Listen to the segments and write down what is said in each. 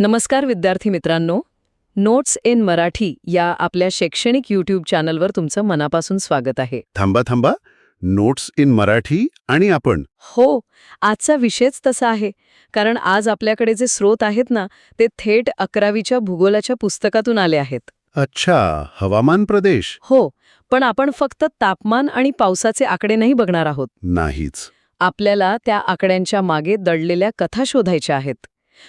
नमस्कार विद्यार्थी मित्रांनो. नोट्स इन मराठी या आपल्या शैक्षणिक यूट्यूब चॅनलवर तुमचं मनापासून स्वागत आहे. थांबा. नोट्स इन मराठी आणि आपण. हो, आजचा विषयच तसा आहे. कारण आज आपल्याकडे जे स्रोत आहेत ना, ते थेट 11वीच्या भूगोलाच्या पुस्तकातून आले आहेत. अच्छा, हवामान प्रदेश. हो, पण आपण फक्त तापमान आणि पावसाचे आकडे नाही बघणार आहोत. नाहीच. आपल्याला त्या आकड्यांच्या मागे दडलेल्या कथा शोधायच्या आहेत.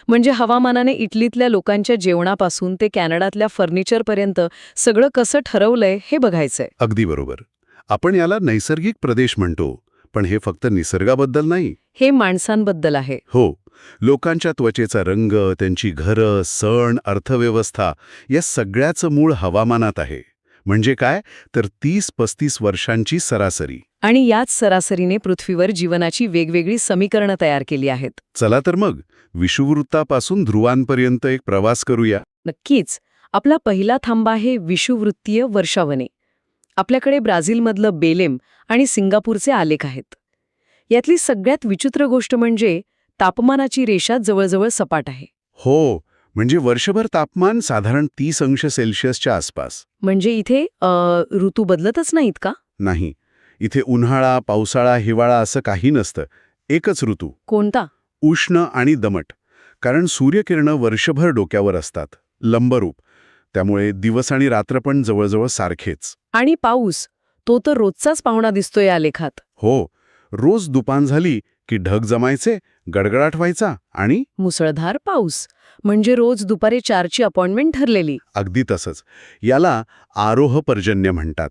म्हणजे हवामानाने इटलीतल्या लोकांच्या जेवणापासून ते कॅनडातल्या फर्निचरपर्यंत सगळं कसं ठरवलंय हे बघायचंय. अगदी बरोबर. आपण याला नैसर्गिक प्रदेश म्हणतो, पण हे फक्त निसर्गाबद्दल नाही. हे माणसांबद्दल आहे. हो, लोकांच्या त्वचेचा रंग, त्यांची घरं, सण, अर्थव्यवस्था या सगळ्याचं मूळ हवामानात आहे. म्हणजे काय तर 30-35 वर्षांची सरासरी. आणि याच सरासरीने पृथ्वीवर जीवनाची वेगवेगळी समीकरणं तयार केली आहेत. चला तर मग विषुववृत्तापासून ध्रुवांपर्यंत एक प्रवास करूया. नक्कीच. आपला पहिला थांबा आहे विषुववृत्तीय वर्षावने. आपल्याकडे ब्राझीलमधलं बेलेम आणि सिंगापूरचे आलेख आहेत. यातली सगळ्यात विचित्र गोष्ट म्हणजे तापमानाची रेषा जवळजवळ सपाट आहे. हो, म्हणजे वर्षभर तापमान साधारण 30 अंश सेल्सिअसच्या आसपास. म्हणजे इथे ऋतू बदलतच नाहीत का? नाही. इथे उन्हाळा, पावसाळा, हिवाळा असं काही नसतं. एकच ऋतू. कोणता? उष्ण आणि दमट. कारण सूर्यकिरणं वर्षभर डोक्यावर असतात, लंबरूप. त्यामुळे दिवस आणि रात्र पण जवळजवळ सारखेच. आणि पाऊस, तो तर रोजचाच पाहुणा दिसतोय या लेखात. हो, रोज दुपान झाली की ढग जमायचे, गडगडाट व्हायचा आणि मुसळधार पाऊस. म्हणजे रोज दुपारी 4ची अपॉइंटमेंट ठरलेली. अगदी तसंच. याला आरोह पर्जन्य म्हणतात.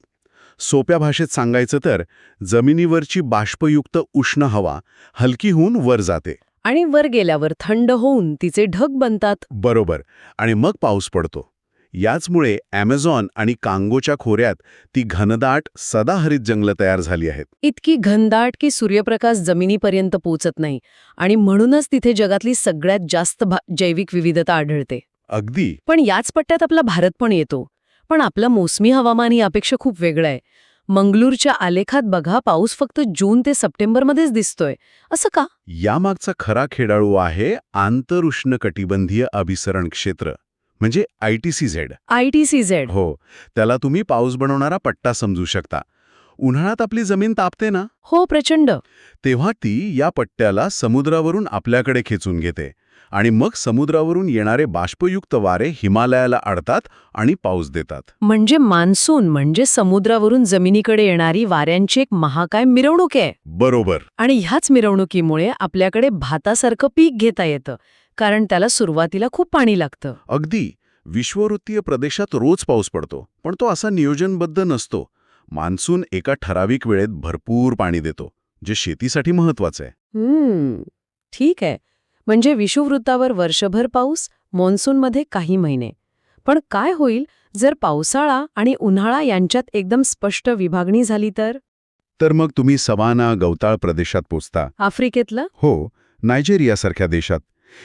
सोप्या भाषेत सांगायचं तर जमिनीवरची बाष्पयुक्त उष्ण हवा हलकी होऊन वर जाते. आणि वर गेल्यावर थंड होऊन तिचे ढग बनतात. बरोबर. आणि मग पाऊस पडतो. याचमुळे ॲमेझॉन आणि कांगोच्या खोऱ्यात ती घनदाट सदाहरित जंगलं तयार झाली आहेत. इतकी घनदाट की सूर्यप्रकाश जमिनीपर्यंत पोचत नाही आणि म्हणूनच तिथे जगातली सगळ्यात जास्त जैविक विविधता आढळते. अगदी. पण याच पट्ट्यात आपला भारत पण येतो. पण आपलं मोसमी हवामान यापेक्षा खूप वेगळं आहे. मंगळूरच्या आलेखात बघा, पाऊस फक्त जून ते सप्टेंबरमध्येच दिसतोय. असं का? यामागचा खरा खेळाडू आहे आंतरउष्णकटिबंधीय अभिसरण क्षेत्र, म्हणजे ITCZ. ITCZ. हो, त्याला तुम्ही पाऊस बनवणारा पट्टा समजू शकता. उन्हाळ्यात आपली जमीन तापते ना, हो, प्रचंड. तेव्हा ती या पट्ट्याला समुद्रावरून आपल्याकडे खेचून घेते आणि मग समुद्रावरून येणारे बाष्पयुक्त वारे हिमालयाला अडतात आणि पाऊस देतात. म्हणजे मान्सून म्हणजे समुद्रावरून जमिनीकडे येणारी वाऱ्यांची एक महाकाय मिरवणूक आहे. बरोबर. आणि ह्याच मिरवणुकीमुळे आपल्याकडे भातासारखं पीक घेता येतं, कारण त्याला सुरुवातीला खूप पाणी लागतं. अगदी. विषुववृत्तीय प्रदेशात रोज पाऊस पडतो, पण तो असा नियोजनबद्ध नसतो. मान्सून एका ठराविक वेळेत भरपूर पाणी देतो, जे शेतीसाठी महत्वाचं आहे. ठीक आहे. म्हणजे विषुववृत्तावर वर्षभर पाऊस, मॉन्सूनमध्ये काही महिने. पण काय होईल जर पावसाळा आणि उन्हाळा यांच्यात एकदम स्पष्ट विभागणी झाली तर? तर मग तुम्ही सवाना गवताळ प्रदेशात पोचता. आफ्रिकेतलं? हो, नायजेरियासारख्या देशात.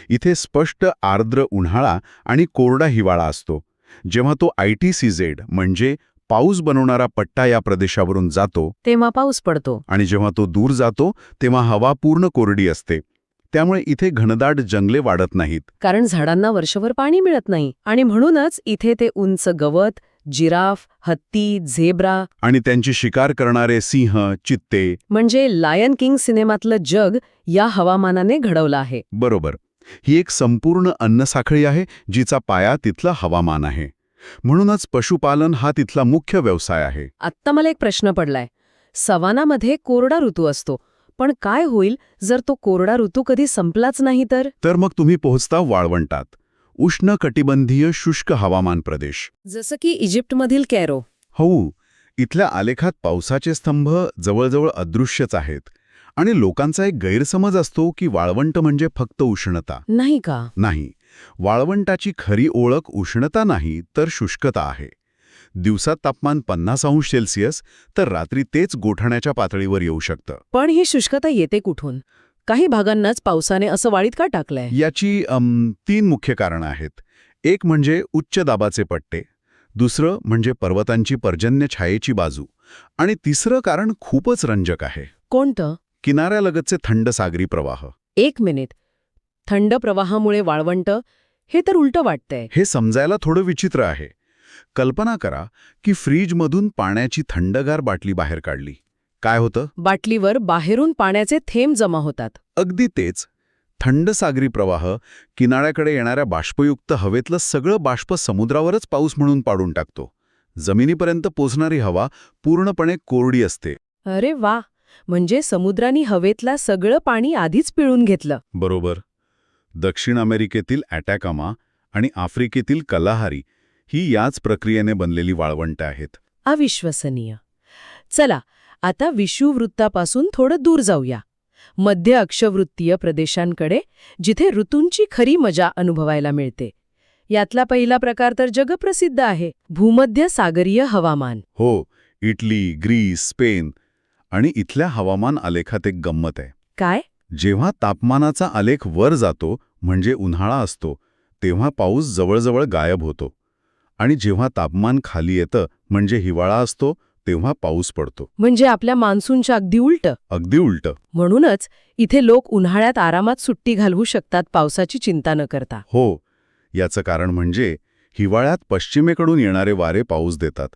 इथे स्पष्ट आर्द्र उन्हाळा आणि कोरडा हिवाळा असतो. जेव्हा तो ITCZ म्हणजे पाऊस बनवणारा पट्टा या प्रदेशावरून जातो तेव्हा पाऊस पडतो. आणि जेव्हा तो दूर जातो तेव्हा हवा पूर्ण कोरडी असते. त्यामुळे इथे घनदाट जंगले वाढत नाहीत. कारण झाडांना वर्षभर पाणी मिळत नाही. आणि म्हणूनच इथे ते उंच गवत, जिराफ, हत्ती, झेब्रा आणि त्यांची शिकार करणारे सिंह, चित्ते. म्हणजे लायन किंग सिनेमातलं जग या हवामानाने घडवलं आहे. बरोबर. ही एक संपूर्ण अन्नसाखळी आहे जिचा पाया तिथलं हवामान आहे. म्हणूनच पशुपालन हा तिथला मुख्य व्यवसाय आहे. आत्ता मला एक प्रश्न पडलाय. सवानामध्ये कोरडा ऋतू असतो, पण काय होईल जर तो कोरडा ऋतू कधी संपलाच नाही तर? तर मग तुम्ही पोहोचता वाळवंटात. उष्ण कटिबंधीय शुष्क हवामान प्रदेश. जसं की इजिप्तमधील कॅरो. हो, इथल्या आलेखात पावसाचे स्तंभ जवळजवळ अदृश्यच आहेत. आणि लोकांचा एक गैरसमज असतो की वाळवंट म्हणजे फक्त उष्णता. नाही का? नाही. वाळवंटाची खरी ओळख उष्णता नाही तर शुष्कता आहे. दिवसात तापमान 50 अंश सेल्सिअस तर रात्री तेच गोठण्याच्या पातळीवर येऊ शकतं. पण ही शुष्कता येते कुठून? काही भागांनाच पावसाने असं वाळीत का टाकलंय? याची 3 मुख्य कारणं आहेत. एक म्हणजे उच्च दाबाचे पट्टे, दुसरं म्हणजे पर्वतांची पर्जन्य छायेची बाजू आणि तिसरं कारण खूपच रंजक आहे. कोणतं? किनाऱ्यालगतचे थंड सागरी प्रवाह. 1 मिनिट. थंड प्रवाहामुळे वाळवंट हे तर उलटं वाटतंय. हे समजायला थोडं विचित्र आहे. कल्पना करा की फ्रीजमधून पाण्याची थंडगार बाटली बाहेर काढली. काय होतं? बाटलीवर बाहेरून पाण्याचे थेंब जमा होतात. अगदी तेच. थंड सागरी प्रवाह किनाऱ्याकडे येणाऱ्या बाष्पयुक्त हवेतलं सगळं बाष्प समुद्रावरच पाऊस म्हणून पाडून टाकतो. जमिनीपर्यंत पोचणारी हवा पूर्णपणे कोरडी असते. अरे वा, म्हणजे समुद्राने हवेतलं सगळं पाणी आधीच पिळून घेतलं. बरोबर. दक्षिण अमेरिकेतील ॲटॅकामा आणि आफ्रिकेतील कलाहारी ही याच प्रक्रियेने बनलेली वाळवंट आहेत. अविश्वसनीय. चला, आता विषुववृत्तापासून थोडं दूर जाऊया. मध्य अक्षवृत्तीय प्रदेशांकडे, जिथे ऋतूंची खरी मजा अनुभवायला मिळते. यातला पहिला प्रकार तर जगप्रसिद्ध आहे, भूमध्य सागरीय हवामान. हो, इटली, ग्रीस, स्पेन. आणि इथल्या हवामान आलेखात एक गंमत आहे. काय? जेव्हा तापमानाचा आलेख वर जातो, म्हणजे उन्हाळा असतो, तेव्हा पाऊस जवळजवळ गायब होतो. आणि जेव्हा तापमान खाली येतं, म्हणजे हिवाळा असतो, तेव्हा पाऊस पडतो. म्हणजे आपल्या मान्सूनच्या अगदी उलटं. अगदी उलटं. म्हणूनच इथे लोक उन्हाळ्यात आरामात सुट्टी घालवू शकतात, पावसाची चिंता न करता. हो, याचं कारण म्हणजे हिवाळ्यात पश्चिमेकडून येणारे वारे पाऊस देतात,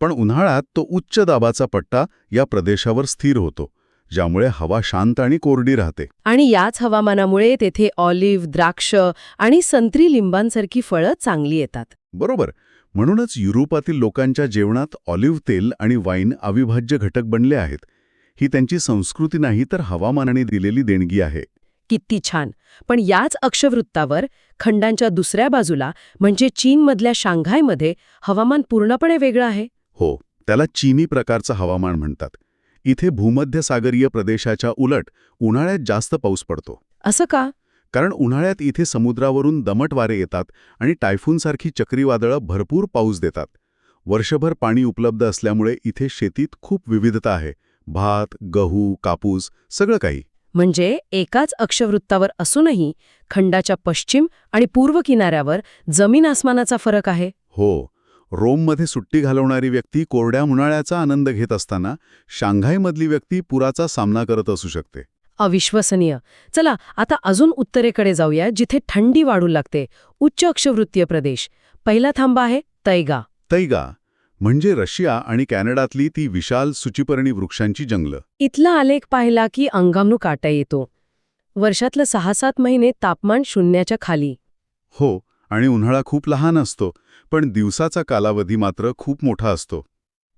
पण उन्हाळ्यात तो उच्च दाबाचा पट्टा या प्रदेशावर स्थिर होतो, ज्यामुळे हवा शांत आणि कोरडी राहते. आणि याच हवामानामुळे तेथे ऑलिव्ह, द्राक्ष आणि संत्री लिंबांसारखी फळं चांगली येतात. बरोबर. म्हणूनच युरोपातील लोकांच्या जेवणात ऑलिव्ह तेल आणि वाईन अविभाज्य घटक बनले आहेत. ही त्यांची संस्कृती नाही, तर हवामानाने दिलेली देणगी आहे. किती छान. पण याच अक्षवृत्तावर खंडांच्या दुसऱ्या बाजूला, म्हणजे चीनमधल्या शांघायमध्ये हवामान पूर्णपणे वेगळं आहे. हो, त्याला चीनी प्रकारचं हवामान म्हणतात. इथे भूमध्यसागरीय प्रदेशाच्या उलट उन्हाळ्यात जास्त पाऊस पडतो. असं का? कारण उन्हाळ्यात इथे समुद्रावरून दमट वारे येतात आणि टायफूनसारखी चक्रीवादळं भरपूर पाऊस देतात. वर्षभर पाणी उपलब्ध असल्यामुळे इथे शेतीत खूप विविधता आहे. भात, गहू, कापूस, सगळं काही. म्हणजे एकाच अक्षवृत्तावर असूनही खंडाच्या पश्चिम आणि पूर्व किनाऱ्यावर जमीन आसमानाचा फरक आहे. हो, रोममध्ये सुट्टी घालवणारी व्यक्ती कोरड्या उन्हाळ्याचा आनंद घेत असताना शांघायमधली व्यक्ती पुराचा सामना करत असू शकते. अविश्वसनीय. चला, आता अजून उत्तरेकडे जाऊया, जिथे थंडी वाढू लागते. उच्च अक्षवृत्तीय प्रदेश. पहिला थांबा आहे तैगा. तैगा म्हणजे रशिया आणि कॅनडातली ती विशाल सूचीपर्णी वृक्षांची जंगलं. इथला आलेख पाहिला की अंगामनू काटा येतो. वर्षातलं 6-7 महिने तापमान शून्याच्या खाली. हो, आणि उन्हाळा खूप लहान असतो, पण दिवसाचा कालावधी मात्र खूप मोठा असतो.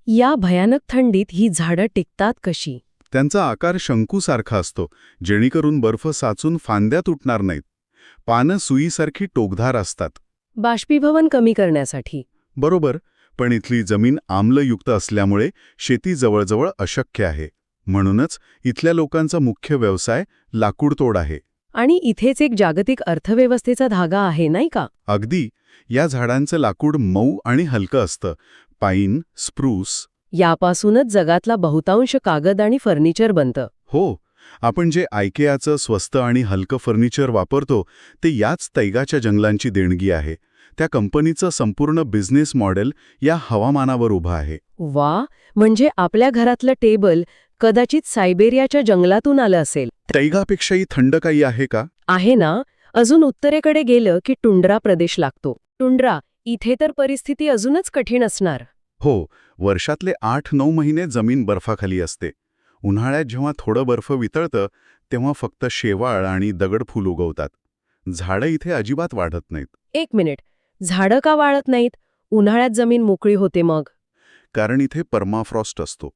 या भयानक थंडीत ही झाडं टिकतात कशी? त्यांचा आकार शंकूसारखा असतो, जेणेकरून बर्फ साचून फांद्या तुटणार नाहीत. पानं सुईसारखी टोकधार असतात. बाष्पीभवन कमी करण्यासाठी. बरोबर, पण इथली जमीन आम्लयुक्त असल्यामुळे शेती जवळजवळ अशक्य आहे. म्हणूनच इथल्या लोकांचा मुख्य व्यवसाय लाकूडतोड आहे. आणि इथेच एक जागतिक अर्थव्यवस्थेचा धागा आहे, नाही का? अगदी. या झाडांचं लाकूड मऊ आणि हलकं असतं. पाईन, स्प्रूस. यापासूनच जगातला बहुतांश कागद आणि फर्निचर बनतं. हो, आपण जे आयकेआचं स्वस्त आणि हलकं फर्निचर वापरतो, ते याच तैगाच्या जंगलांची देणगी आहे. त्या कंपनीचं संपूर्ण बिझनेस मॉडेल या हवामानावर उभं आहे. वा, म्हणजे आपल्या घरातलं टेबल कदाचित सायबेरियाच्या जंगलातून आलं असेल. तैगापेक्षाही थंड काही आहे का? आहे ना. अजून उत्तरेकडे गेलं की टुंड्रा प्रदेश लागतो. टुंड्रा, इथे तर परिस्थिती अजूनच कठीण असणार. हो, वर्षातले 8-9 महिने जमीन बर्फाखाली असते. उन्हाळ्यात जेव्हा थोडं बर्फ वितळतं, तेव्हा फक्त शेवाळ आणि दगडफूल उगवतात. झाडं इथे अजिबात वाढत नाहीत. एक मिनिट, झाडं का वाळत नाहीत? उन्हाळ्यात जमीन मोकळी होते मग? कारण इथे परमाफ्रॉस्ट असतो.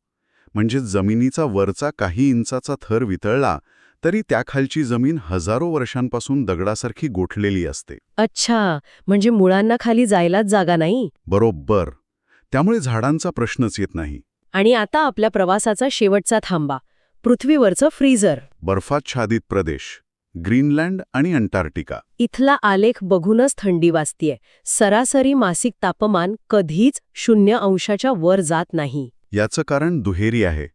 म्हणजे जमिनीचा वरचा काही इंचाचा थर वितळला तरी त्याखालची जमीन हजारो वर्षांपासून दगडासारखी गोठलेली असते. अच्छा, म्हणजे मुळांना खाली जायलाच जागा नाही. बरोबर. त्यामुळे झाडांचा प्रश्नच येत नाही. आणि आता आपल्या प्रवासाचा शेवटचा थांबा, पृथ्वीवरचं फ्रीझर. बर्फाच्छादित प्रदेश, ग्रीनलँड आणि अंटार्क्टिका. इथला आलेख बघूनच थंडी वाजतीये. सरासरी मासिक तापमान कधीच 0°च्या वर जात नाही. याचं कारण दुहेरी आहे.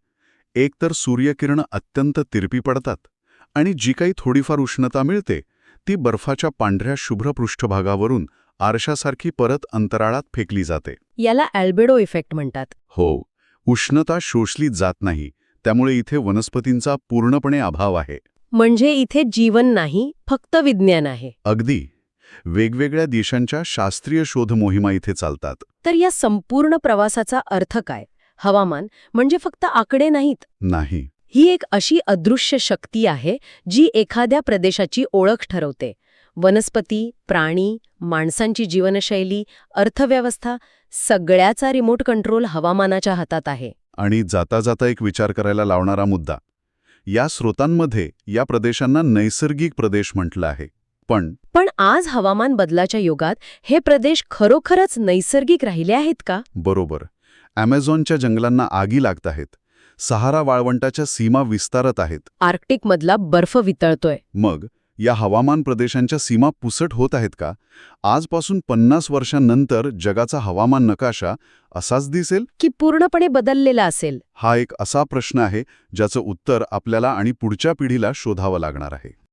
एक तर सूर्यकिरणं अत्यंत तिरपी पडतात आणि जी काही थोडीफार उष्णता मिळते ती बर्फाच्या पांढऱ्या शुभ्र पृष्ठभागावरून आरशासारखी परत अंतराळात फेकली जाते. याला अल्बेडो इफेक्ट म्हणतात. हो, उष्णता शोषली जात नाही, त्यामुळे इथे वनस्पतींचा पूर्णपणे अभाव आहे. म्हणजे इथे जीवन नाही, फक्त विज्ञान आहे. अगदी. वेगवेगळ्या देशांच्या शास्त्रीय शोध मोहिमा इथे चालतात. तर या संपूर्ण प्रवासाचा अर्थ काय? हवामान म्हणजे फक्त आकडे नाहीत. नाही. ही एक अशी अदृश्य शक्ती आहे जी एखाद्या प्रदेशाची ओळख ठरवते. वनस्पती, प्राणी, माणसांची जीवनशैली, अर्थव्यवस्था सगळ्याचा रिमोट कंट्रोल हवामानाच्या हातात आहे. आणि जाता जाता एक विचार करायला लावणारा मुद्दा. या स्रोतांमध्ये या प्रदेशांना नैसर्गिक प्रदेश म्हटलं आहे. पण आज हवामान बदलाच्या युगात हे प्रदेश खरोखरच नैसर्गिक राहिले आहेत का? बरोबर. ॲमेझॉनच्या जंगलांना आगी लागत आहेत. सहारा वाळवंटाच्या सीमा विस्तारत आहेत. आर्क्टिकमधला बर्फ वितळतोय. मग या हवामान प्रदेशांच्या सीमा पुसट होत आहेत का? आजपासून 50 वर्षांनंतर जगाचा हवामान नकाशा असाच दिसेल की पूर्णपणे बदललेला असेल? हा एक असा प्रश्न आहे ज्याचं उत्तर आपल्याला आणि पुढच्या पिढीला शोधावं लागणार आहे.